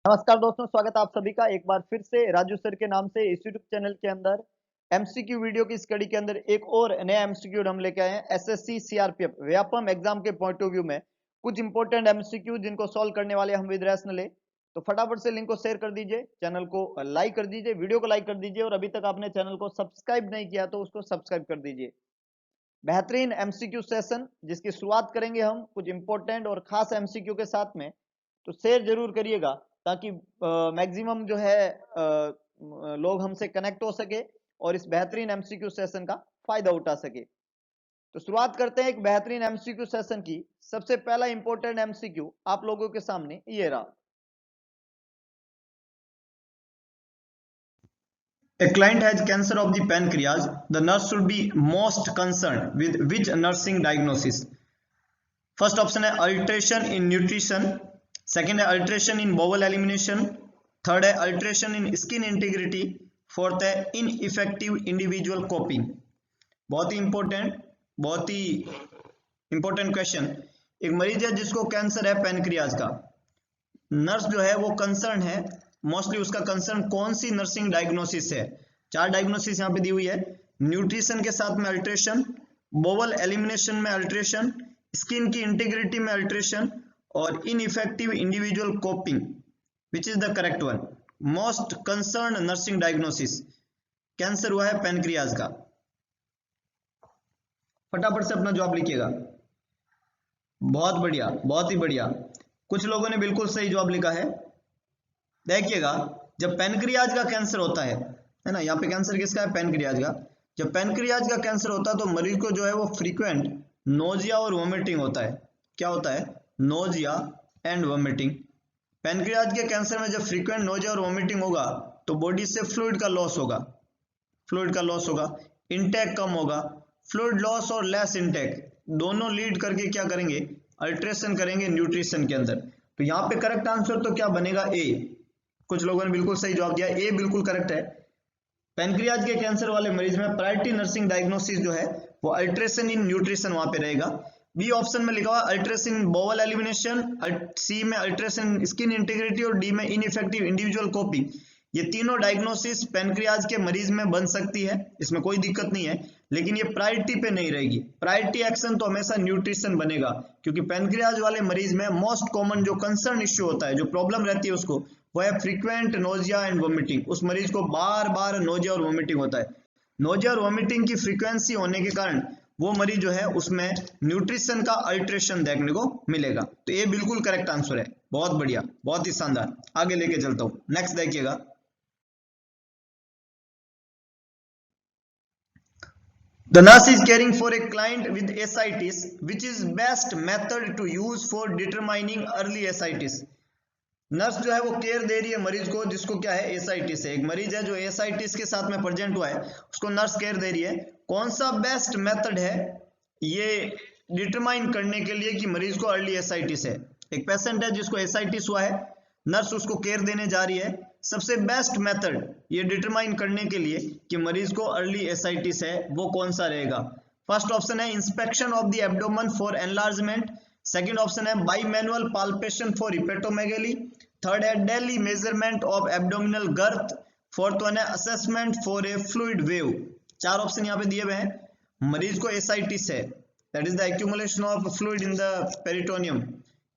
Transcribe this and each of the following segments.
नमस्कार दोस्तों, स्वागत है आप सभी का एक बार फिर से राजू सर के नाम से इस यूट्यूब चैनल के अंदर एमसीक्यू वीडियो की स्टडी के अंदर एक और नया एमसीक्यू हम लेके आए हैं। एसएससी सीआरपीएफ व्यापम एग्जाम के पॉइंट ऑफ व्यू में कुछ इंपॉर्टेंट एमसीक्यू जिनको सॉल्व करने वाले हम विद रैशनल है। तो फटाफट से लिंक को शेयर कर दीजिए, चैनल को लाइक कर दीजिए, वीडियो को लाइक कर दीजिए और अभी तक आपने चैनल को सब्सक्राइब नहीं किया तो उसको सब्सक्राइब कर दीजिए। बेहतरीन एमसीक्यू सेशन जिसकी शुरुआत करेंगे हम कुछ इंपॉर्टेंट और खास एमसीक्यू के साथ में, तो शेयर जरूर करिएगा ताकि मैक्सिमम जो है लोग हमसे कनेक्ट हो सके और इस बेहतरीन एमसीक्यू सेशन का फायदा उठा सके। तो शुरुआत करते हैं एक बेहतरीन एमसीक्यू सेशन की। सबसे पहला इंपॉर्टेंट एमसीक्यू आप लोगों के सामने ये रहा। A client has cancer of the pancreas. The nurse should be most concerned with which nursing diagnosis? First option है alteration in nutrition, second है alteration in bowel elimination, third है alteration in skin integrity, fourth है ineffective individual coping। बहुत ही important question. एक मरीज है जिसको cancer है पैनक्रियाज का। नर्स जो है वो कंसर्न है, मोस्टली उसका कंसर्न कौन सी नर्सिंग डायग्नोसिस है। चार डायग्नोसिस यहाँ पे दी हुई है। न्यूट्रिशन के साथ में अल्ट्रेशन, बोवल एलिमिनेशन में अल्ट्रेशन, स्किन की इंटीग्रिटी में अल्ट्रेशन और ineffective individual coping. Which is the correct one? Most concern nursing diagnosis cancer हुआ है पैनक्रियाज का। फटाफट से अपना जवाब लिखिएगा। बहुत बढ़िया, बहुत ही बढ़िया। कुछ लोगों ने बिल्कुल सही जवाब लिखा है। देखिएगा, जब पैनक्रियाज का कैंसर होता है ना, यहाँ पे कैंसर किसका है? पैनक्रियाज का। जब पैनक्रियाज का कैंसर होता है तो मरीज को जो है वो फ्रीक्वेंट नोजिया और वोमिटिंग होता है। क्या होता है? Nausea and vomiting. पैनक्रियाज के कैंसर में जब फ्रीक्वेंट नोजिया और वोमिटिंग होगा तो बॉडी से फ्लूइड का लॉस होगा, इंटेक कम होगा। फ्लूइड लॉस और लेस इंटेक दोनों लीड करके क्या करेंगे? अल्ट्रेशन करेंगे न्यूट्रिशन के अंदर। तो यहाँ पे करेक्ट आंसर तो क्या बनेगा? ए। कुछ लोगों ने बिल्कुल सही जवाब दिया, ए बिल्कुल करेक्ट है। पैनक्रियाज के कैंसर वाले मरीज में प्रायोरिटी नर्सिंग डायग्नोसिस जो है वो अल्ट्रेशन इन न्यूट्रिशन वहां पे रहेगा। बी ऑप्शन में लिखा हुआ अल्ट्रेशन इन बोवल एलिमिनेशन, सी में अल्ट्रेशन स्किन इंटीग्रिटी और डी में इनइफेक्टिव इंडिविजुअल कॉपिंग। ये तीनों डायग्नोसिस पैनक्रियाज के मरीज में बन सकती है, इसमें कोई दिक्कत नहीं है, लेकिन ये प्रायोरिटी पे नहीं रहेगी। प्रायोरिटी एक्शन तो हमेशा न्यूट्रिशन बनेगा, क्योंकि पैनक्रियाज वाले मरीज में मोस्ट कॉमन जो कंसर्न इश्यू होता है, जो प्रॉब्लम रहती है उसको, वो है फ्रीक्वेंट नोजिया एंड वोमिटिंग। उस मरीज को बार बार नोजिया और वोमिटिंग होता है। नोजिया और वोमिटिंग की फ्रीक्वेंसी होने के कारण वो मरीज जो है उसमें न्यूट्रिशन का अल्ट्रेशन देखने को मिलेगा। तो ये बिल्कुल करेक्ट आंसर है। बहुत बढ़िया, बहुत ही शानदार। आगे लेके चलता हूं। नेक्स्ट देखिएगा। The nurse is caring for a client with ascites. Which is best method to use for determining early ascites? Nurse जो है वो केयर दे रही है मरीज को जिसको क्या है? एसाइटिस है। एक मरीज है जो एसाइटिस के साथ में प्रेजेंट हुआ है, उसको नर्स केयर दे रही है। कौन सा बेस्ट मेथड है ये डिटरमाइन करने के लिए कि मरीज को अर्ली एसाइटिस है? एक पेशेंट है जिसको एसाइटिस हुआ है, नर्स उसको केयर देने जा रही है। सबसे बेस्ट मेथड ये डिटरमाइन करने के लिए कि मरीज को अर्ली एसाइटिस है वो कौन सा रहेगा? फर्स्ट ऑप्शन है inspection of the abdomen for enlargement, second option है by manual palpation for hepatomegaly, third है daily measurement of abdominal girth, fourth one है assessment for a fluid wave. चार ऑप्शन यहाँ पे दिए हुए हैं। मरीज को एसाइटिस है, that is the accumulation of fluid in the peritoneum,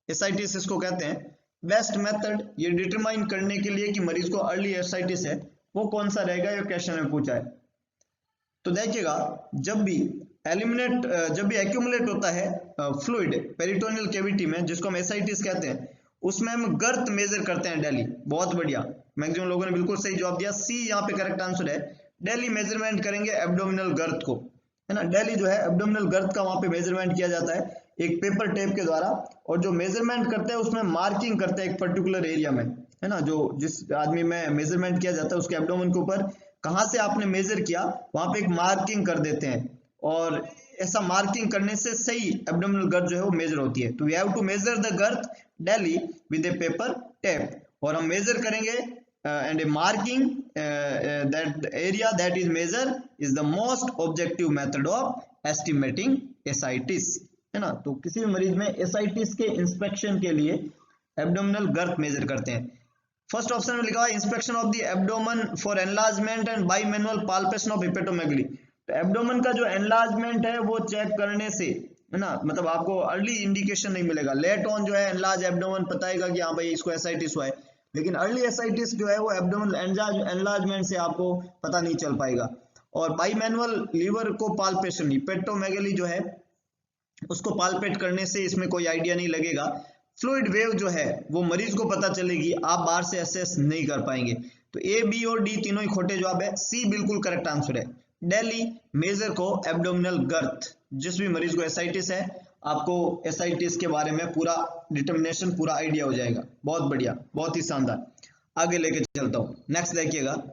ascites इसको कहते हैं। बेस्ट मेथड ये डिटरमाइन करने के लिए कि मरीज को अर्ली एसाइटिस है वो कौन सा रहेगा, ये क्वेश्चन में पूछा है। तो देखिएगा, जब भी एक्यूमुलेट होता है फ्लूइड पेरिटोनियल कैविटी में, जिसको हम एसाइटिस कहते हैं, उसमें हम गर्थ मेजर करते हैं डेली। बहुत बढ़िया, मैक्सिमम लोगों ने बिल्कुल सही जवाब दिया, सी यहाँ पे करेक्ट आंसर है। डेली मेजरमेंट करेंगे एब्डोमिनल गर्थ को, है ना। डेली जो है एब्डोमिनल गर्थ का वहां पे मेजरमेंट किया जाता है एक पेपर टेप के द्वारा, और जो मेजरमेंट करते हैं उसमें मार्किंग करते हैं एक पर्टिकुलर एरिया में, है ना। जो जिस आदमी में मेजरमेंट किया जाता है उसके एब्डोमेन के ऊपर कहाँ से आपने मेजर किया वहां पे एक मार्किंग कर देते हैं, और ऐसा मार्किंग करने से सही एब्डोमिनल गर्थ जो है वो मेजर होती है। तो we have to measure the girth daily with a paper tape, और हम मेजर करेंगे and a marking that area that is measure is the most objective method of estimating ascites, है ना। तो किसी भी मरीज में एसाइटिस के इंस्पेक्शन के लिए एब्डोमिनल गर्थ मेजर करते हैं। फर्स्ट ऑप्शन में लिखा हुआ है inspection of the abdomen for enlargement and by manual palpation of hepatomegaly. तो एब्डोमेन का जो एनलार्जमेंट है वो चेक करने से, है ना, मतलब आपको अर्ली इंडिकेशन नहीं मिलेगा। लेट ऑन जो है एनलार्ज एब्डोमेन बताएगा कि हाँ भाई इसको एसाइटिस हुआ है, लेकिन अर्ली एसाइटिस जो है वो एब्डोमेन एनलार्जमेंट से आपको पता नहीं चल पाएगा। और बाई मैनुअल लीवर को पाल्पेशन, हेपेटोमेगली जो है उसको पाल्पेट करने से इसमें कोई आइडिया नहीं लगेगा। फ्लूइड वेव जो है वो मरीज को पता चलेगी, आप बाहर से असेस नहीं कर पाएंगे। तो ए, बी और डी तीनों ही खोटे जवाब है, सी बिल्कुल करेक्ट आंसर है। डेली मेजर को एब्डोमिनल गर्थ, जिस भी मरीज को एसाइटिस है आपको एसाइटिस के बारे में पूरा डिटर्मिनेशन, पूरा आइडिया हो जाएगा। बहुत बढ़िया, बहुत ही शानदार। आगे लेके चलता हूं, नेक्स्ट देखिएगा।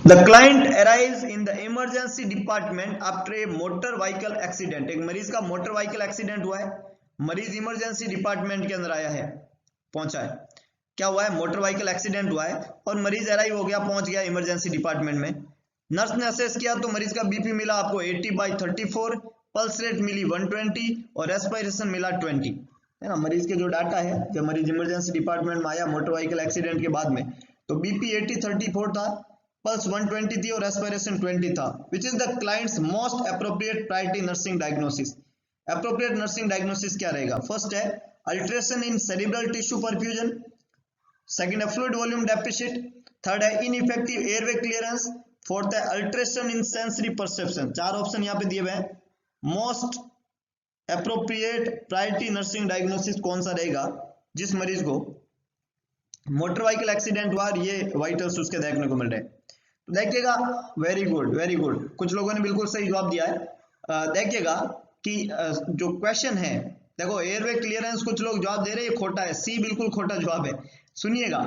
The client arrives in the emergency department after a motor vehicle accident। एक मरीज का मोटर व्हीकल एक्सीडेंट हुआ है, मरीज इमरजेंसी डिपार्टमेंट के अंदर आया है, पहुंचा है। क्या हुआ है? मोटर व्हीकल एक्सीडेंट हुआ है और मरीज अराइव हो गया, पहुंच गया इमरजेंसी डिपार्टमेंट में। नर्स ने असेस किया तो मरीज का बीपी मिला आपको 80/34, पल्स रेट मिली 120 और रेस्पिरेशन मिला 20, है ना। मरीज के जो डाटा है, जब मरीज इमरजेंसी डिपार्टमेंट में आया मोटर व्हीकल एक्सीडेंट के बाद में, तो बीपी 80/34 था, पल्स 120 थी और रेस्पिरेशन 20 था। Which is the clients most appropriate priority nursing diagnosis. Appropriate nursing diagnosis क्या रहेगा? फर्स्ट है अल्ट्रेशन इन सेरिब्रल टिश्यू परफ्यूजन, सेकंड है फ्लूइड वॉल्यूम डेफिसिट, थर्ड है इनइफेक्टिव एयरवे क्लियरेंस, फोर्थ है अल्ट्रेशन इन सेंसरी परसेप्शन। चार ऑप्शन यहाँ पे दिए हुए हैं। Most appropriate priority nursing diagnosis कौन सा रहेगा जिस मरीज को मोटर व्हीकल एक्सीडेंट हुआ और ये वाइटल्स उसके देखने को मिल रहे हैं? देखिएगा, वेरी गुड वेरी गुड, कुछ लोगों ने बिल्कुल सही जवाब दिया है। देखिएगा कि जो क्वेश्चन है, देखो एयरवे क्लियरेंस कुछ लोग जवाब दे रहे हैं, ये खोटा है, सी बिल्कुल खोटा जवाब है। सुनिएगा,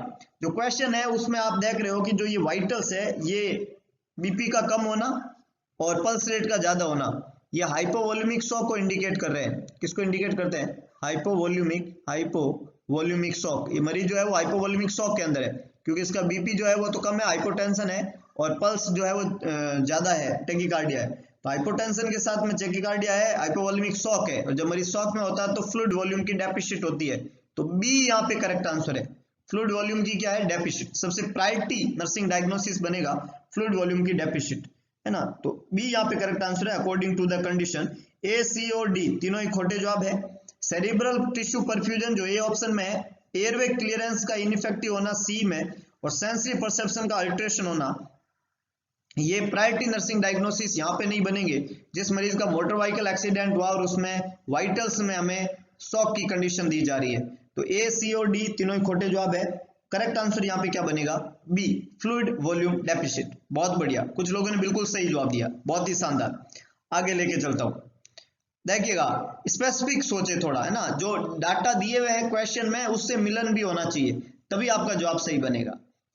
जो क्वेश्चन है उसमें आप देख रहे हो कि जो ये वाइटल्स है, ये बीपी का कम होना और पल्स रेट का ज्यादा होना, ये हाइपोवोल्यूमिक शॉक को इंडिकेट कर रहे हैं। किसको इंडिकेट करते हैं? हाइपोवोल्यूमिक शॉक। ये मरीज जो है वो हाइपोवोल्यूमिक शॉक के अंदर है, क्योंकि इसका बीपी जो है वो तो कम है, हाइपोटेंशन है, और पल्स जो है वो ज्यादा है, टेकिकार्डिया है। तो हाइपोटेंशन के साथ में टेकिकार्डिया है, हाइपोवोल्यूमिक शॉक है, और जब मरीज शॉक में होता है तो फ्लूइड वॉल्यूम की डेफिसिट होती है। तो बी यहाँ पे करेक्ट आंसर है। फ्लूइड वॉल्यूम की क्या है? डेफिसिट। सबसे प्रायोरिटी नर्सिंग डायग्नोसिस बनेगा फ्लूइड वॉल्यूम की डेफिसिट, है ना। तो बी यहाँ पे करेक्ट आंसर है अकॉर्डिंग टू द कंडीशन। ए, सी और डी तीनों ही खोटे जवाब है। सेरिब्रल टिश्यू परफ्यूजन जो ए ऑप्शन में है, एयरवे क्लियरेंस का इनइफेक्टिव होना सी में, और सेंसरी परसेप्शन का अल्ट्रेशन होना, ये प्रायोरिटी नर्सिंग डायग्नोसिस यहाँ पे नहीं बनेंगे जिस मरीज का मोटर व्हीकल एक्सीडेंट हुआ और उसमें वाइटल्स में हमें शॉक की कंडीशन दी जा रही है। तो ए, सी और डी तीनों ही खोटे जवाब है। करेक्ट आंसर यहाँ पे क्या बनेगा? B, fluid volume deficit. बहुत बढ़िया, कुछ लोगों ने बिल्कुल सही जवाब दिया, बहुत ही शानदार। आगे लेके चलता हूं, देखिएगा, स्पेसिफिक सोचे थोड़ा, है ना। जो डाटा दिए हुए हैं क्वेश्चन में उससे मिलन भी होना चाहिए, तभी आपका जवाब सही बनेगा,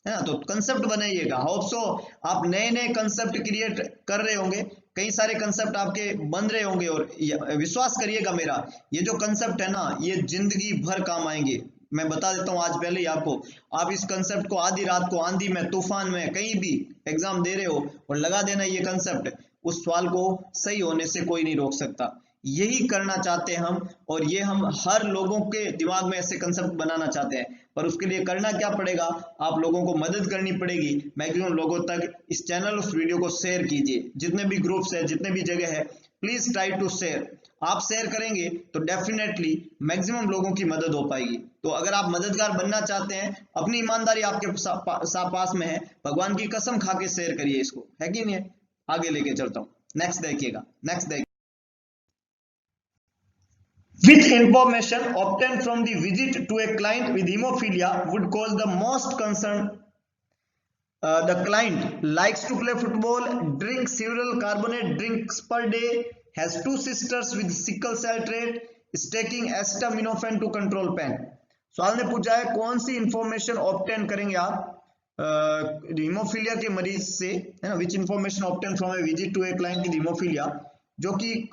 है ना। तो कंसेप्ट बनाइएगा, होप सो आप नए नए कंसेप्ट क्रिएट कर रहे होंगे, कई सारे कंसेप्ट आपके बन रहे होंगे, और विश्वास करिएगा मेरा, ये जो कंसेप्ट है ना, ये जिंदगी भर काम आएंगे। मैं बता देता हूँ आज पहले ही आपको, आप इस कंसेप्ट को आधी रात को आंधी में, तूफान में, कहीं भी एग्जाम दे रहे हो और लगा देना ये कंसेप्ट, उस सवाल को सही होने से कोई नहीं रोक सकता। यही करना चाहते हैं हम, और ये हम हर लोगों के दिमाग में ऐसे कंसेप्ट बनाना चाहते हैं। पर उसके लिए करना क्या पड़ेगा? आप लोगों को मदद करनी पड़ेगी, मैक्सिमम लोगों तक इस चैनल, उस वीडियो को शेयर कीजिए। जितने भी ग्रुप्स है, जितने भी जगह है, प्लीज ट्राई टू शेयर। आप शेयर करेंगे तो डेफिनेटली मैक्सिमम लोगों की मदद हो पाएगी। तो अगर आप मददगार बनना चाहते हैं, अपनी ईमानदारी आपके पास में है, भगवान की कसम खा के शेयर करिए इसको, है कि नहीं? आगे लेके चलता हूँ, नेक्स्ट देखिएगा, नेक्स्ट देखिए। Which information obtained from the visit to a client with hemophilia would cause the most concern? The client likes to play football, drinks several carbonate drinks per day, has two sisters with sickle cell trait, is taking acetaminophen to control pain. सवाल ने पूछा है कौन सी information obtain करेंगे आप haemophilia के मरीज से, है ना। Which information obtained from a visit to a client with haemophilia, जो कि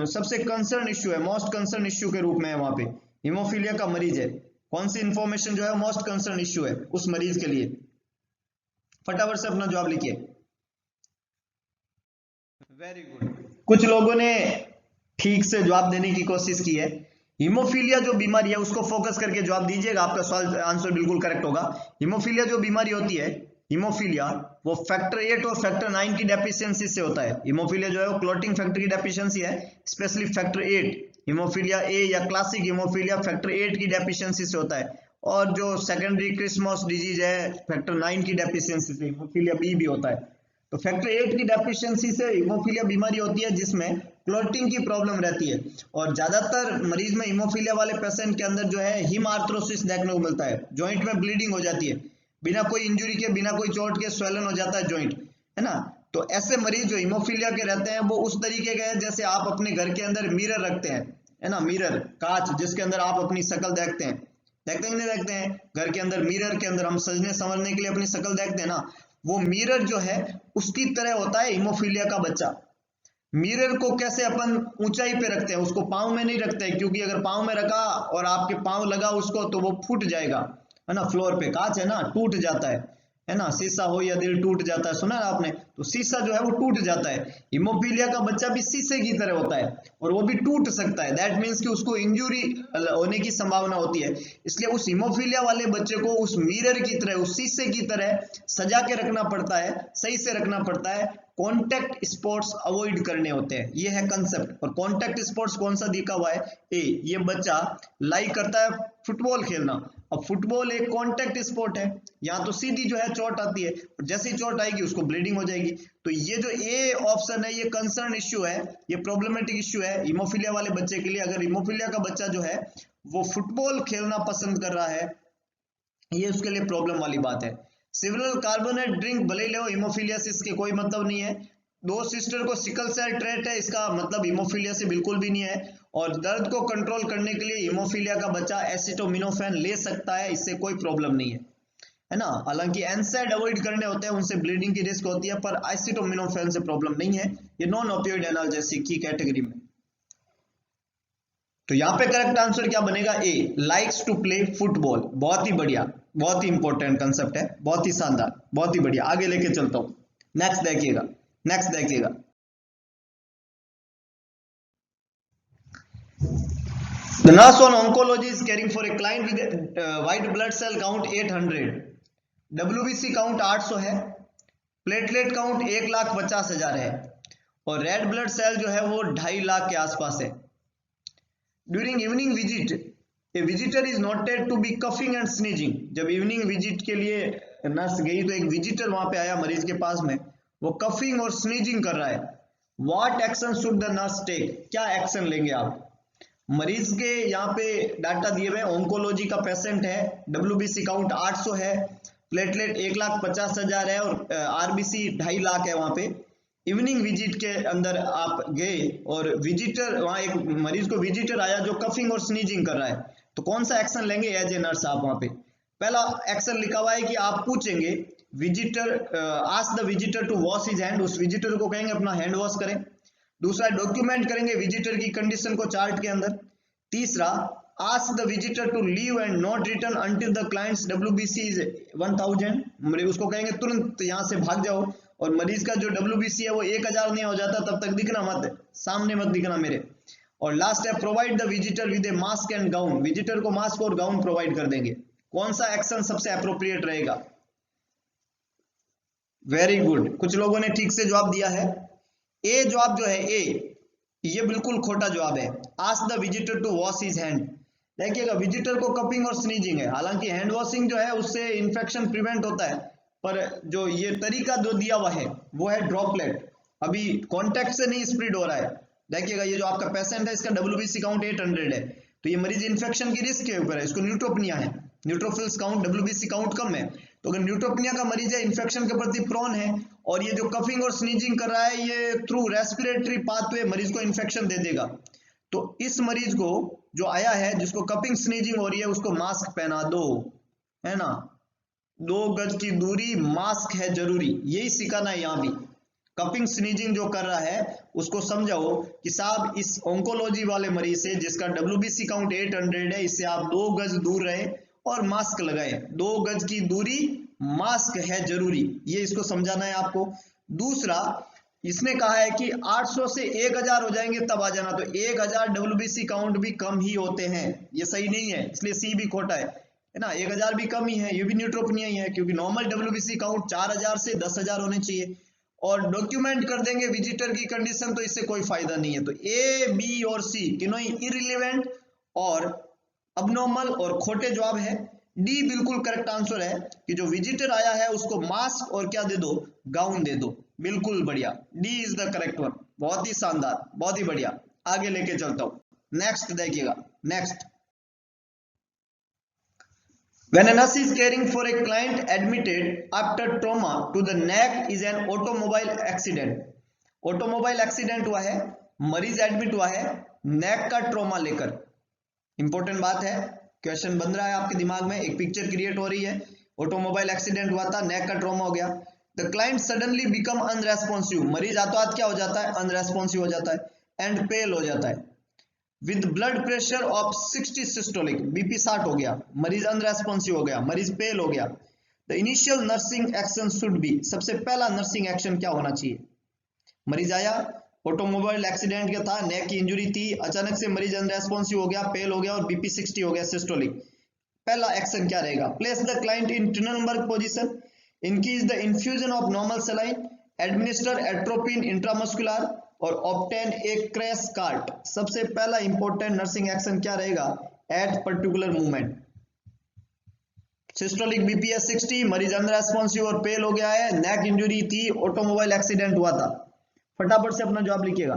सबसे कंसर्न इश्यू है, मोस्ट कंसर्न इश्यू के रूप में है वहां पे, हीमोफीलिया का मरीज है, कौन सी इंफॉर्मेशन जो है मोस्ट कंसर्न इश्यू है उस मरीज के लिए? फटाफट से अपना जवाब लिखिए। वेरी गुड, कुछ लोगों ने ठीक से जवाब देने की कोशिश की है। हीमोफीलिया जो बीमारी है उसको फोकस करके जवाब दीजिएगा, आपका सवाल आंसर बिल्कुल करेक्ट होगा। हीमोफीलिया जो बीमारी होती है, हीमोफीलिया वो फैक्टर 8 और फैक्टर 9 की डेफिशिएंसी से होता है। हीमोफीलिया जो है वो क्लॉटिंग फैक्टर की डेफिशिएंसी है, स्पेशली फैक्टर 8 हीमोफीलिया ए या क्लासिक हीमोफीलिया फैक्टर 8 की डेफिशिएंसी से होता है। और जो सेकेंडरी क्रिस्मस डिजीज है फैक्टर 9 की डेफिशिएंसी से हीमोफीलिया बी भी होता है। तो फैक्टर 8 की डेफिशिएंसी से हीमोफीलिया बीमारी होती है जिसमें क्लॉटिंग की प्रॉब्लम रहती है, और ज्यादातर मरीज में हीमोफीलिया वाले पेशेंट के अंदर जो है हिम आर्थरोसिस देखने को मिलता है, जॉइंट में ब्लीडिंग हो जाती है, बिना कोई इंजुरी के बिना कोई चोट के स्वेलन हो जाता है जॉइंट, है ना। तो ऐसे मरीज जो हीमोफीलिया के रहते हैं वो उस तरीके के हैं जैसे आप अपने घर के अंदर मिरर रखते हैं, है ना, मिरर कांच जिसके अंदर आप अपनी शक्ल देखते हैं, देखते हैं नहीं देखते हैं, घर के अंदर मिरर के अंदर हम सजने संवरने के लिए अपनी शक्ल देखते हैं ना, वो मिरर जो है उसकी तरह होता है हीमोफीलिया का बच्चा। मिरर को कैसे अपन ऊंचाई पे रखते हैं, उसको पाँव में नहीं रखते, क्योंकि अगर पाँव में रखा और आपके पाँव लगा उसको तो वो फूट जाएगा, है ना, फ्लोर पे कांच है ना, टूट जाता है ना, शीशा हो या दिल टूट जाता है, सुना ना आपने, तो शीशा जो है वो टूट जाता है। हीमोफीलिया का बच्चा भी शीशे की तरह होता है और वो भी टूट सकता है, दैट मीन्स कि उसको इंजुरी होने की संभावना होती है। इसलिए उस हीमोफीलिया वाले बच्चे को उस मिरर की तरह, उस शीशे की तरह सजा के रखना पड़ता है, सही से रखना पड़ता है, कॉन्टैक्ट स्पोर्ट्स अवॉइड करने होते हैं, ये है कंसेप्ट। और कॉन्टैक्ट स्पोर्ट्स कौन सा दिखा हुआ है, ए, ये बच्चा लाइक करता है फुटबॉल खेलना। अब फुटबॉल एक कॉन्टैक्ट स्पोर्ट है, यहाँ तो सीधी जो है चोट आती है और जैसे ही चोट आएगी उसको ब्लीडिंग हो जाएगी। तो ये जो ए ऑप्शन है ये कंसर्न इश्यू है, ये प्रॉब्लमेटिक इश्यू है हीमोफीलिया वाले बच्चे के लिए। अगर हीमोफीलिया का बच्चा जो है वो फुटबॉल खेलना पसंद कर रहा है, ये उसके लिए प्रॉब्लम वाली बात है। सिविल कार्बोनेट ड्रिंक भले ही लो, हीमोफीलियासिस के कोई मतलब नहीं है। दो सिस्टर को सिकल सेल ट्रेट है, इसका मतलब हीमोफीलिया से बिल्कुल भी नहीं है। और दर्द को कंट्रोल करने के लिए हीमोफीलिया का बच्चा एसिटोमिनोफेन ले सकता है, इससे कोई प्रॉब्लम नहीं है ना। हालांकि एनसैड अवॉइड करने होते हैं, उनसे ब्लीडिंग की रिस्क होती है, पर एसिटोमिनोफेन से प्रॉब्लम नहीं है, ये नॉन ओपियोइड एनाल्जेसिक की कैटेगरी में। तो यहाँ पे करेक्ट आंसर क्या बनेगा, ए, लाइक्स टू प्ले फुटबॉल। बहुत ही बढ़िया, बहुत ही इंपॉर्टेंट कंसेप्ट है, बहुत ही शानदार, बहुत ही बढ़िया, आगे लेके चलता हूं। नेक्स्ट देखिएगा, नेक्स्ट देखिएगा। The nurse on oncology is caring for a client with white blood cell count 800, WBC count 800 है, प्लेटलेट काउंट 1,50,000 है और रेड ब्लड सेल जो है वो 2.5 लाख के आसपास है। During evening visit a visitor is noted to be coughing and sneezing. जब इवनिंग विजिट के लिए नर्स गई तो एक विजिटर वहां पे आया मरीज के पास में, वो कफिंग और स्नीजिंग कर रहा है। What action should the nurse take, क्या एक्शन लेंगे आप। मरीज के यहाँ पे डाटा दिए हुए, ऑन्कोलॉजी का पेशेंट है, WBC काउंट 800 है, प्लेटलेट 1,50,000 है और RBC 2.5 लाख है। वहां पे इवनिंग विजिट के अंदर आप गए और विजिटर, वहां एक मरीज को विजिटर आया जो कफिंग और स्नीजिंग कर रहा है, तो कौन सा एक्शन लेंगे एज ए नर्स आप वहां पे। पहला एक्शन लिखा हुआ है कि आप पूछेंगे visitor, ask the visitor to wash his hand, उस विजिटर को कहेंगे अपना हैंड वॉश करें। दूसरा, डॉक्यूमेंट करेंगे विजिटर की कंडीशन को चार्ट के अंदर। तीसरा, ask the visitor to leave and not return until the client's WBC is 1000, उसको कहेंगे तुरंत यहाँ से भाग जाओ और मरीज का जो WBC है वो 1000 नहीं हो जाता तब तक दिखना मत, सामने मत दिखना मेरे। और लास्ट है, provide the visitor with A mask and gown, visitor को मास्क और गाउन प्रोवाइड कर देंगे। कौन सा एक्शन सबसे अप्रोप्रिएट रहेगा। वेरी गुड, कुछ लोगों ने ठीक से जवाब दिया है। ए जवाब जो है ए, ये बिल्कुल खोटा जवाब है। Ask the visitor to wash his hand. देखिएगा विजिटर को कपिंग और स्नीजिंग है, हालांकि हैंड वॉशिंग जो है उससे इन्फेक्शन प्रिवेंट होता है, पर जो ये तरीका जो दिया हुआ है वो है ड्रॉपलेट, अभी कॉन्टेक्ट से नहीं स्प्रेड हो रहा है। देखिएगा ये जो आपका पेशेंट है इसका WBC काउंट 800 है, तो ये मरीज इन्फेक्शन की रिस्क के ऊपर है, इसको न्यूट्रोपनिया है, न्यूट्रोफिल्स काउंट WBC काउंट कम है। तो अगर न्यूट्रोपनिया का मरीज है, इन्फेक्शन के प्रति प्रोन है, और ये जो कफिंग और स्नीजिंग कर रहा है ये थ्रू रेस्पिरेटरी पाथवे मरीज को इन्फेक्शन दे देगा। तो इस मरीज को जो आया है जिसको कपिंग स्नीजिंग हो रही है उसको मास्क पहना दो, है ना, 2 गज की दूरी, मास्क है जरूरी, यही सिखाना है यहाँ भी। कपिंग स्नीजिंग जो कर रहा है उसको समझाओ कि साहब इस ऑन्कोलॉजी वाले मरीज से जिसका WBC काउंट 800 है, इससे आप 2 गज दूर रहे और मास्क लगाए, 2 गज की दूरी, मास्क है जरूरी, ये इसको समझाना है आपको। दूसरा, इसने कहा है कि 800 से 1000 हो जाएंगे तब आ जाना, तो 1000 WBC काउंट भी कम ही होते हैं, ये सही नहीं है, इसलिए सी भी खोटा है ना। 1000 भी कम ही है, ये भी न्यूट्रोपिनिया ही है, क्योंकि नॉर्मल WBC काउंट 4000 से 10000 होने चाहिए। और डॉक्यूमेंट कर देंगे विजिटर की कंडीशन, तो इससे कोई फायदा नहीं है। तो ए, बी और सी तीनों ही इररिलेवेंट और अबनॉर्मल और खोटे जवाब है। डी बिल्कुल करेक्ट आंसर है कि जो विजिटर आया है उसको मास्क और क्या दे दो, गाउन दे दो। बिल्कुल बढ़िया, D is the correct one. बहुत ही शानदार, बहुत ही बढ़िया। आगे लेके चलता हूं। नेक्स्ट देखिएगा, next. When a nurse is caring for a client admitted after trauma to the neck is an automobile accident. Automobile accident हुआ है, मरीज एडमिट हुआ है नेक का ट्रॉमा लेकर। इंपॉर्टेंट बात है, क्वेश्चन बन रहा है आपके दिमाग में, एक पिक्चर क्रिएट हो रही है। ऑटोमोबाइल एक्सीडेंट हुआ था, नेक का ट्रॉमा हो गया। The client suddenly become unresponsive, मरीज हाथों क्या हो जाता है, अनरेस्पॉन्सिव हो जाता है एंड पेल हो जाता है। With blood pressure of 60 systolic, BP 60 हो गया, मरीज अनरेस्पॉन्सिव हो गया, मरीज पेल हो गया। The initial nursing action should be, सबसे पहला नर्सिंग एक्शन क्या होना चाहिए। मरीज आया, ऑटोमोबाइल एक्सीडेंट क्या था, नेक की इंजरी थी, अचानक से मरीज अनरेस्पॉन्सिव हो गया, पेल हो गया और बीपी 60 हो गया सिस्टोलिक। पहला एक्शन क्या रहेगा, place the client in Trendelenburg position, increase the infusion of normal saline, administer atropine intramuscular और ऑब्टेन ए क्रैश कार्ट। सबसे पहला इंपॉर्टेंट नर्सिंग एक्शन क्या रहेगा, at particular moment. Systolic BP 60, मरीज अनरेस्पॉन्सिव और पेल हो गया है, नेक इंजरी थी, ऑटोमोबाइल एक्सीडेंट हुआ था। फटाफट से अपना जवाब लिखिएगा।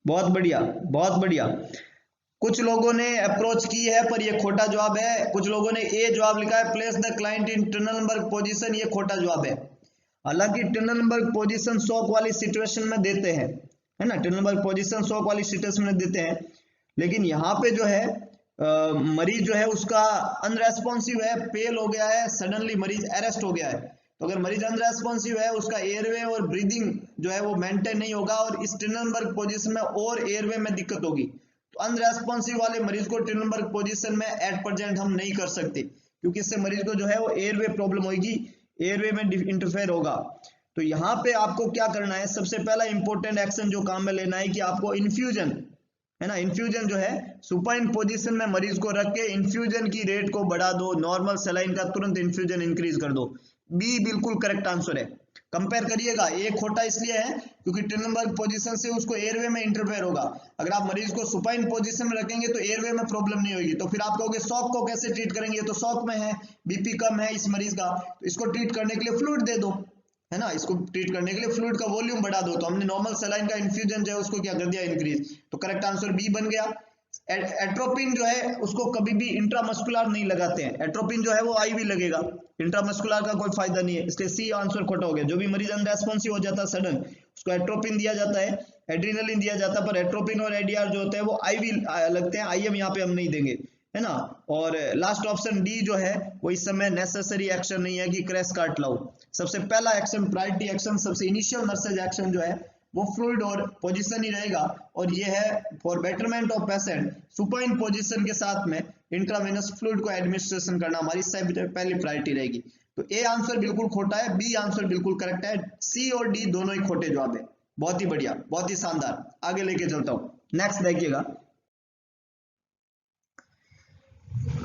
बहुत बढ़िया, बहुत बढ़िया। कुछ लोगों ने अप्रोच की है पर ये खोटा जवाब है। कुछ लोगों ने ए जवाब लिखा है, place the client in Trendelenburg position, ये खोटा जवाब है। हालांकि टिननबर्ग पोजीशन शॉक वाली सिचुएशन में देते हैं, है ना, टिननबर्ग पोजीशन शॉक वाली सिचुएशन में देते हैं, लेकिन यहाँ पे जो है मरीज जो है उसका अनरेस्पॉन्सिव है, पेल हो गया है, सडनली मरीज अरेस्ट हो गया है। तो अगर मरीज अनरेस्पॉन्सिव है, उसका एयरवे और ब्रीदिंग जो है वो मेंटेन नहीं होगा और इस टिननबर्ग पोजीशन में और एयरवे में दिक्कत होगी। तो अनरेस्पॉन्सिव वाले मरीज को टिननबर्ग पोजीशन में एट प्रेजेंट हम नहीं कर सकते, क्योंकि इससे मरीज को जो है वो एयरवे प्रॉब्लम होगी, एयरवे में इंटरफेयर होगा। तो यहाँ पे आपको क्या करना है, सबसे पहला इंपॉर्टेंट एक्शन जो काम में लेना है कि आपको इन्फ्यूजन, है ना, इन्फ्यूजन जो है सुपाइन पोजीशन में मरीज को रख के इन्फ्यूजन की रेट को बढ़ा दो, नॉर्मल सलाइन का तुरंत इन्फ्यूजन इंक्रीज कर दो। बी बिल्कुल करेक्ट आंसर है। कंपेयर करिएगा, ये खोटा इसलिए है क्योंकि टिननबर्ग पोजीशन से उसको एयरवे में इंटरफेयर होगा। अगर आप मरीज को सुपाइन पोजीशन में रखेंगे तो एयरवे में प्रॉब्लम नहीं होगी। तो फिर आप कहोगे शॉक को कैसे ट्रीट करेंगे, तो शॉक में है, बीपी कम है इस मरीज का, तो इसको ट्रीट करने के लिए फ्लूइड दे दो, है ना, इसको ट्रीट करने के लिए फ्लूइड का वॉल्यूम बढ़ा दो। तो हमने नॉर्मल सलाइन का इन्फ्यूजन जो है उसको क्या कर दिया, इंक्रीज। तो करेक्ट आंसर बी बन गया। एट्रोपिन जो है उसको कभी भी इंट्रामस्कुलर नहीं लगाते हैं, एट्रोपिन जो है वो आईवी लगेगा, इंट्रामस्कुलर का कोई फायदा नहीं है, इसलिए सी आंसर खोटा हो गया। जो भी मरीज अनरेस्पॉन्सिव हो जाता है सडन, उसको एट्रोपिन दिया जाता है, एड्रीनलिन दिया जाता है, पर एट्रोपिन और एडीआर जो होते हैं वो आईवी लगते हैं, आईएम यहाँ पे हम नहीं देंगे, है ना। और लास्ट ऑप्शन डी जो है वो इस समय नेसेसरी एक्शन नहीं है कि क्रैश कार्ट लाओ। सबसे पहला एक्शन, प्रायोरिटी एक्शन, सबसे इनिशियल नर्सेज एक्शन जो है वो फ्लूइड और पोजीशन ही रहेगा, और ये है for betterment of patient, supine position के साथ में इंट्रावेनस फ्लूइड को एडमिनिस्ट्रेशन करना हमारी सबसे पहली प्रायोरिटी रहेगी। तो ए आंसर बिल्कुल खोटा है, बी आंसर बिल्कुल करेक्ट है, सी और डी दोनों ही खोटे जवाब है। बहुत ही बढ़िया, बहुत ही शानदार। आगे लेके चलता हूं, नेक्स्ट देखिएगा।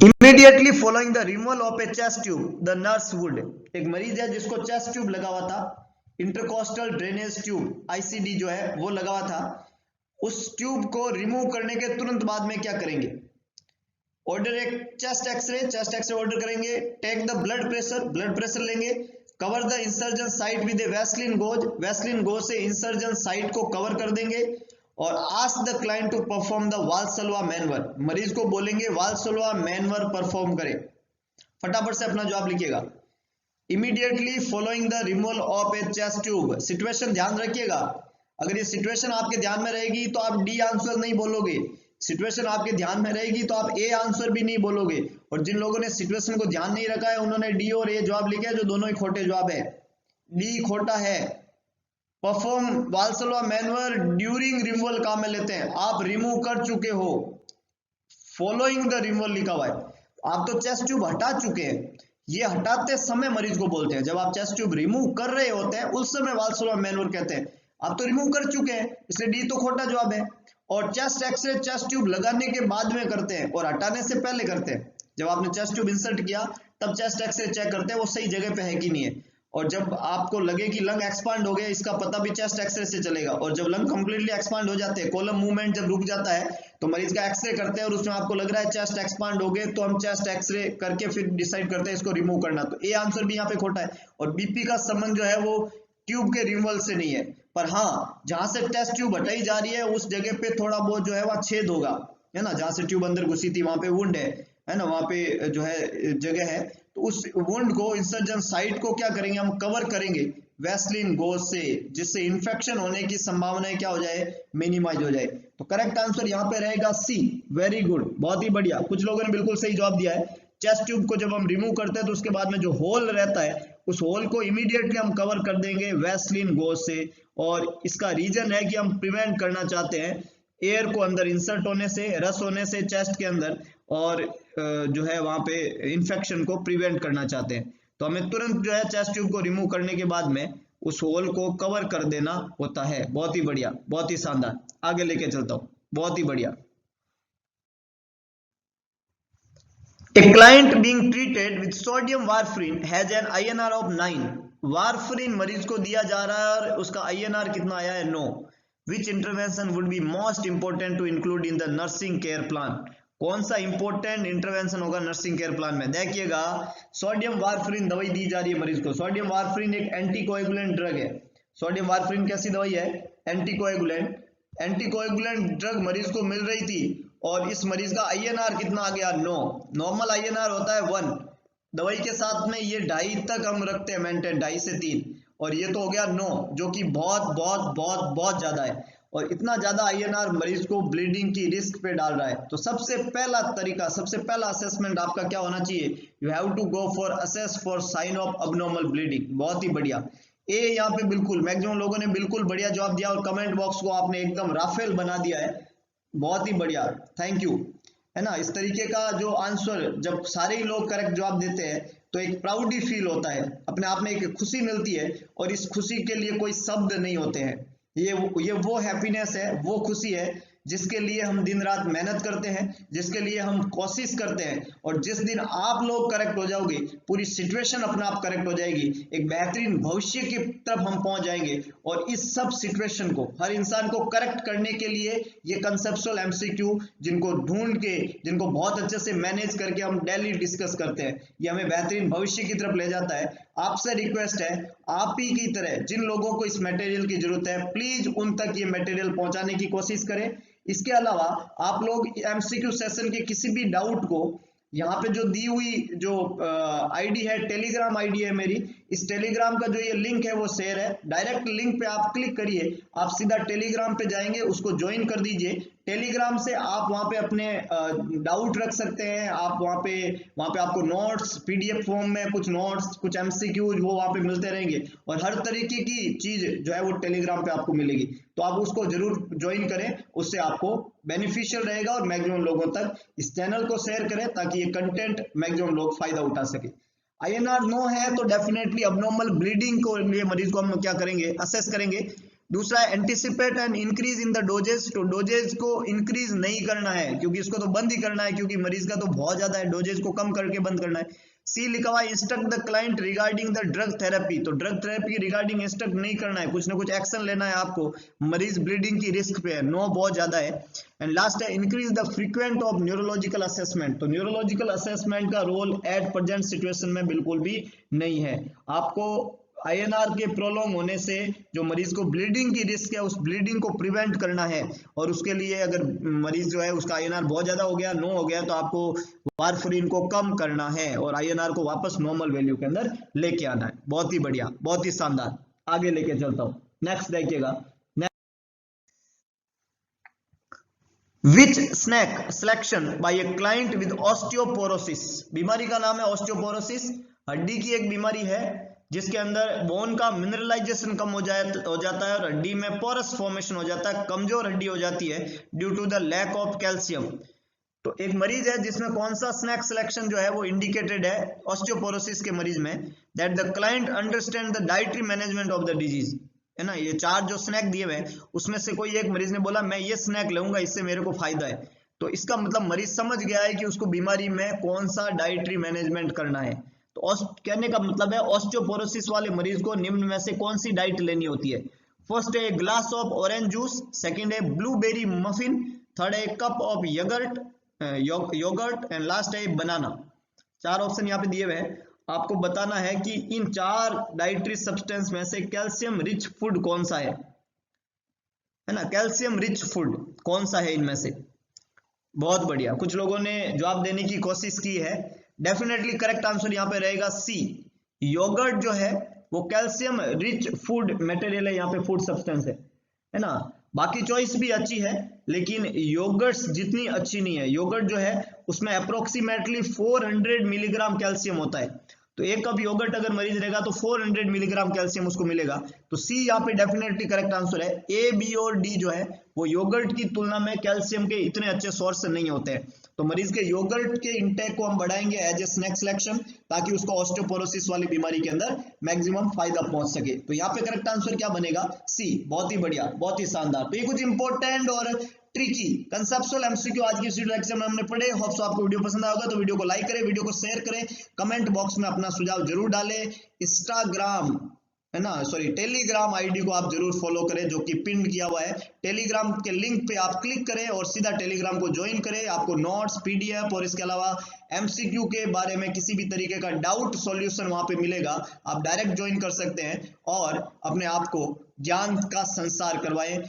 Immediately following the removal of A chest tube the nurse would, एक मरीज है जिसको चेस्ट ट्यूब लगा हुआ था, इंटरकोस्टल ड्रेनेज ट्यूब आईसीडी जो है वो लगा हुआ था, उस ट्यूब को रिमूव करने के तुरंत बाद में क्या करेंगे, ऑर्डर एक चेस्ट एक्सरे ऑर्डर करेंगे, टेक द ब्लड प्रेशर लेंगे, cover the insertion site with a Vaseline gauze से इंसर्जन साइट को कवर कर देंगे, और ask the client to perform the Valsalva manoeuvre, मरीज को बोलेंगे वाल्सोवा मैनवर परफॉर्म करे। फटाफट से अपना जवाब लिखिएगा। Immediately following the removal of A chest tube, situation ध्यान रखिएगा, अगर ये सिचुएशन आपके ध्यान में रहेगी तो आप डी आंसर नहीं बोलोगे, सिचुएशन आपके ध्यान में रहेगी तो आप ए आंसर भी नहीं बोलोगे, और जिन लोगों ने सिचुएशन को ध्यान नहीं रखा है उन्होंने डी और ए जवाब लिखा है, जो दोनों ही खोटे जवाब है। डी खोटा है। परफॉर्म वाल्सोवा मैनवर ड्यूरिंग रिमूवल काम में लेते हैं, आप रिमूव कर चुके हो, फॉलोइंग द रिमूवल लिखा हुआ है, आप तो चेस्ट ट्यूब हटा चुके हैं, ये हटाते समय मरीज को बोलते हैं। जब आप चेस्ट ट्यूब रिमूव कर रहे होते हैं उस समय वाल्सोलर मैनूवर कहते हैं। आप तो रिमूव कर चुके हैं, इसलिए डी तो खोटा जवाब है। और चेस्ट एक्सरे चेस्ट ट्यूब लगाने के बाद में करते हैं और हटाने से पहले करते हैं। जब आपने चेस्ट ट्यूब इंसर्ट किया तब चेस्ट एक्सरे चेक करते हैं वो सही जगह पे है कि नहीं है। और जब आपको लगे कि लंग एक्सपांड हो गया, इसका पता भी चेस्ट एक्सरे से चलेगा। और जब लंग कंप्लीटली एक्सपांड हो जाते हैं, कोलम मूवमेंट जब रुक जाता है, तो मरीज का एक्सरे करते हैं और उसमें आपको लग रहा है चेस्ट एक्सपांड हो गए, तो हम चेस्ट एक्सरे करके फिर डिसाइड करते हैं इसको रिमूव करना। तो ए आंसर भी यहाँ पे खोटा है। और बीपी का संबंध जो है वो ट्यूब के रिमूवल से नहीं है, पर हाँ जहां से टेस्ट ट्यूब हटाई जा रही है उस जगह पे थोड़ा बहुत जो है वहां छेद होगा, है ना, जहां से ट्यूब अंदर घुसी थी वहां पे वुंड है ना, वहां पे जो है जगह है। तो उस वुंड को, इंसर्जन साइट को क्या करेंगे, हम कवर करेंगे वैसलीन गॉज से, जिससे इंफेक्शन होने की संभावना क्या हो जाए, मिनिमाइज हो जाए। तो करेक्ट आंसर यहाँ पे रहेगा सी। वेरी गुड, बहुत ही बढ़िया। कुछ लोगों ने बिल्कुल सही जवाब दिया है। चेस्ट ट्यूब को जब हम रिमूव करते हैं तो उसके बाद में जो होल रहता है उस होल को इमीडिएटली हम कवर कर देंगे वैसलीन गॉज से। और इसका रीजन है कि हम प्रिवेंट करना चाहते हैं एयर को अंदर इंसर्ट होने से, रस होने से चेस्ट के अंदर, और जो है वहां पे इंफेक्शन को प्रिवेंट करना चाहते हैं। तो हमें तुरंत जो है चेस्ट ट्यूब को रिमूव करने के बाद में उस होल को कवर कर देना होता है। बहुत ही बढ़िया, बहुत ही शानदार। आगे लेके चलता हूं, बहुत ही बढ़िया। A client being treated with sodium warfarin has an INR of 9. Warfarin मरीज को दिया जा रहा है और उसका INR कितना आया है, 9. Which intervention would be most important to include in the nursing care plan? कौन सा इंपॉर्टेंट इंटरवेंशन होगा नर्सिंग केयर प्लान में? देखिएगा, सोडियम वारफरिन दवाई दी जा रही है मरीज को। सोडियम वारफरिन एक एंटीकोएगुलेंट ड्रग है। सोडियम वारफरिन कैसी दवाई है? एंटीकोएगुलेंट। एंटीकोएगुलेंट ड्रग मरीज को मिल रही थी और इस मरीज का INR कितना आ गया, 9। नॉर्मल INR होता है 1। दवाई के साथ में ये 2.5 तक हम रखते हैं मेंटेन, 2.5 से 3, और ये तो हो गया 9, जो कि बहुत बहुत बहुत बहुत ज्यादा है। और इतना ज्यादा INR मरीज को ब्लीडिंग की रिस्क पे डाल रहा है। तो सबसे पहला तरीका, सबसे पहला असेसमेंट आपका क्या होना चाहिए? You have to go for assess for sign of abnormal bleeding. बहुत ही बढ़िया। ए यहाँ पे बिल्कुल मैक्सिमम लोगों ने बिल्कुल बढ़िया जवाब दिया और कमेंट बॉक्स को आपने एकदम राफेल बना दिया है। बहुत ही बढ़िया, थैंक यू, है ना। इस तरीके का जो आंसर जब सारे ही लोग करेक्ट जवाब देते हैं तो एक प्राउडी फील होता है, अपने आप में एक खुशी मिलती है, और इस खुशी के लिए कोई शब्द नहीं होते हैं। ये वो हैप्पीनेस है, वो खुशी है जिसके लिए हम दिन रात मेहनत करते हैं, जिसके लिए हम कोशिश करते हैं। और जिस दिन आप लोग करेक्ट हो जाओगे, पूरी सिचुएशन अपना आप करेक्ट हो जाएगी, एक बेहतरीन भविष्य की तरफ हम पहुंच जाएंगे। और इस सब सिचुएशन को, हर इंसान को करेक्ट करने के लिए ये कंसेप्चुअल MCQ, जिनको ढूंढ के, जिनको बहुत अच्छे से मैनेज करके हम डेली डिस्कस करते हैं, ये हमें बेहतरीन भविष्य की तरफ ले जाता है। आपसे रिक्वेस्ट है, आप ही की तरह जिन लोगों को इस मटेरियल की जरूरत है, प्लीज उन तक ये मटेरियल पहुंचाने की कोशिश करें। इसके अलावा आप लोग MCQ सेशन के किसी भी डाउट को, यहाँ पे जो दी हुई जो आईडी है, टेलीग्राम आईडी है मेरी, इस टेलीग्राम का जो ये लिंक है वो शेयर है। डायरेक्ट लिंक पे आप क्लिक करिए, आप सीधा टेलीग्राम पे जाएंगे, उसको ज्वाइन कर दीजिए। टेलीग्राम से आप वहाँ पे अपने डाउट रख सकते हैं। आप वहाँ पे आपको नोट्स PDF फॉर्म में, कुछ नोट्स, कुछ MCQ वो वहाँ पे मिलते रहेंगे, और हर तरीके की चीज जो है वो टेलीग्राम पे आपको मिलेगी। तो आप उसको जरूर ज्वाइन करें, उससे आपको बेनिफिशियल रहेगा। और मैक्सिमम लोगों तक इस चैनल को शेयर करें ताकि ये कंटेंट मैक्सिमम लोग फायदा उठा सके। INR 9 है तो डेफिनेटली अबनॉर्मल ब्लीडिंग को लिए मरीज को हम क्या करेंगे, असेस करेंगे। दूसरा, anticipate and increase in the doses. तो डोजेज को इंक्रीज नहीं करना है, क्योंकि इसको तो बंद ही करना है, क्योंकि मरीज का तो बहुत ज्यादा है, डोजेज को कम करके बंद करना है। सी लिखा हुआ, instruct the client regarding the drug therapy. तो ड्रग थेरेपी रिगार्डिंग इंस्ट्रक्ट नहीं करना है, कुछ ना कुछ एक्शन लेना है आपको, मरीज ब्लीडिंग की रिस्क पे है, 9 बहुत ज्यादा है। एंड लास्ट है, increase the frequent of neurological assessment. तो न्यूरोलॉजिकल असेसमेंट का रोल एट प्रेजेंट सिचुएशन में बिल्कुल भी नहीं है। आपको INR के प्रोलॉन्ग होने से जो मरीज को ब्लीडिंग की रिस्क है, उस ब्लीडिंग को प्रिवेंट करना है। और उसके लिए अगर मरीज जो है उसका INR बहुत ज्यादा हो गया, 9 हो गया, तो आपको वारफरिन को कम करना है और INR को वापस नॉर्मल वैल्यू के अंदर लेके आना है। बहुत ही बढ़िया, बहुत ही शानदार। आगे लेके चलता हूं, नेक्स्ट देखिएगा। Which snack selection by a client with osteoporosis? बीमारी का नाम है osteoporosis। हड्डी की एक बीमारी है जिसके अंदर बोन का मिनरलाइजेशन कम हो जाता है और हड्डी में पोरस फॉर्मेशन हो जाता है, कमजोर हड्डी हो जाती है due to the lack of calcium. तो एक मरीज है जिसमें कौन सा स्नैक सिलेक्शन जो है वो इंडिकेटेड है ऑस्टियोपोरोसिस के मरीज में, that the client understand the dietary management of the disease, है ना। ये 4 जो स्नैक दिए हुए हैं उसमें से कोई एक मरीज ने बोला मैं ये स्नैक लूंगा, इससे मेरे को फायदा है, तो इसका मतलब मरीज समझ गया है कि उसको बीमारी में कौन सा डाइटरी मैनेजमेंट करना है। तो कहने का मतलब है ऑस्टियोपोरोसिस वाले मरीज को निम्न में से कौन सी डाइट लेनी होती है। फर्स्ट है glass of orange juice, second है ब्लूबेरी मफिन, थर्ड है cup of yoghurt and last है बनाना। 4 ऑप्शन यहाँ पे दिए हुए हैं, आपको बताना है कि इन 4 डाइटरी सब्सटेंस में से कैल्शियम रिच फूड कौन सा है ना। कैल्शियम रिच फूड कौन सा है इनमें से। बहुत बढ़िया, कुछ लोगों ने जवाब देने की कोशिश की है। डेफिनेटली करेक्ट आंसर यहाँ पे रहेगा सी, योगर्ट जो है वो कैल्शियम रिच फूड मटेरियल है, यहाँ पे फूड सब्सटेंस है ना। बाकी चॉइस भी अच्छी है लेकिन योगर्ट्स जितनी अच्छी नहीं है। योगर्ट जो है उसमें अप्रोक्सीमेटली 400 मिलीग्राम कैल्शियम होता है, तो एक कप योगर्ट अगर मरीज रहेगा तो 400 मिलीग्राम कैल्शियम उसको मिलेगा। तो सी यहाँ पे डेफिनेटली करेक्ट आंसर है। ए, बी और डी जो है वो योगर्ट की तुलना में कैल्शियम के इतने अच्छे सोर्स नहीं होते हैं, तो मरीज के योगर्ट के इंटेक को हम बढ़ाएंगे एज ए स्नैक सिलेक्शन, ताकि उसको ऑस्टियोपोरोसिस वाली बीमारी के अंदर मैक्सिमम फायदा पहुंच सके। तो यहाँ पे करेक्ट आंसर क्या बनेगा, सी। बहुत ही बढ़िया, बहुत ही शानदार। तो ये कुछ इंपॉर्टेंट और ट्रिकी कंसेप्चुअल एमसीक्यू आज की इस लेक्चर में हमने पढ़े। होप सो आपको वीडियो पसंद आएगा, तो वीडियो को लाइक करें, वीडियो को शेयर करें, कमेंट बॉक्स में अपना सुझाव जरूर डालें। इंस्टाग्राम है ना, सॉरी टेलीग्राम आईडी को आप जरूर फॉलो करें जो कि पिन किया हुआ है। टेलीग्राम के लिंक पे आप क्लिक करें और सीधा टेलीग्राम को ज्वाइन करें। आपको नोट्स, पीडीएफ और इसके अलावा एमसीक्यू के बारे में किसी भी तरीके का डाउट सॉल्यूशन वहां पे मिलेगा, आप डायरेक्ट ज्वाइन कर सकते हैं और अपने आप को ज्ञान का संसार करवाएं।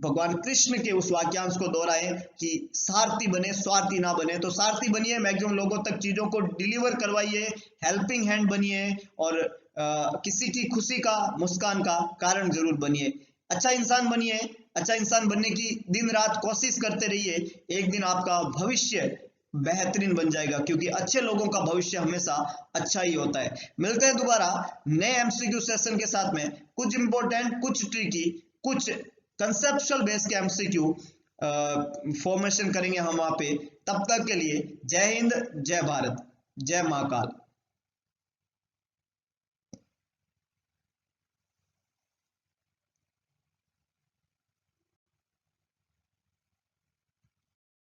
भगवान कृष्ण के उस वाक्यांश को दोहराएं कि सारथी बने, स्वार्थी ना बने। तो सारथी बनिए, मैक्सिमम लोगों तक चीजों को डिलीवर करवाइए, हेल्पिंग हैंड बनिए और किसी की खुशी का, मुस्कान का कारण जरूर बनिए। अच्छा इंसान बनिए, अच्छा इंसान बनने की दिन रात कोशिश करते रहिए। एक दिन आपका भविष्य बेहतरीन बन जाएगा, क्योंकि अच्छे लोगों का भविष्य हमेशा अच्छा ही होता है। मिलते हैं दोबारा नए एमसीक्यू सेशन के साथ में, कुछ इंपॉर्टेंट, कुछ ट्रिकी, कुछ कंसेप्चुअल बेस के एमसीक्यू फॉर्मेशन करेंगे हम वहां पे। तब तक के लिए जय हिंद, जय भारत, जय महाकाल।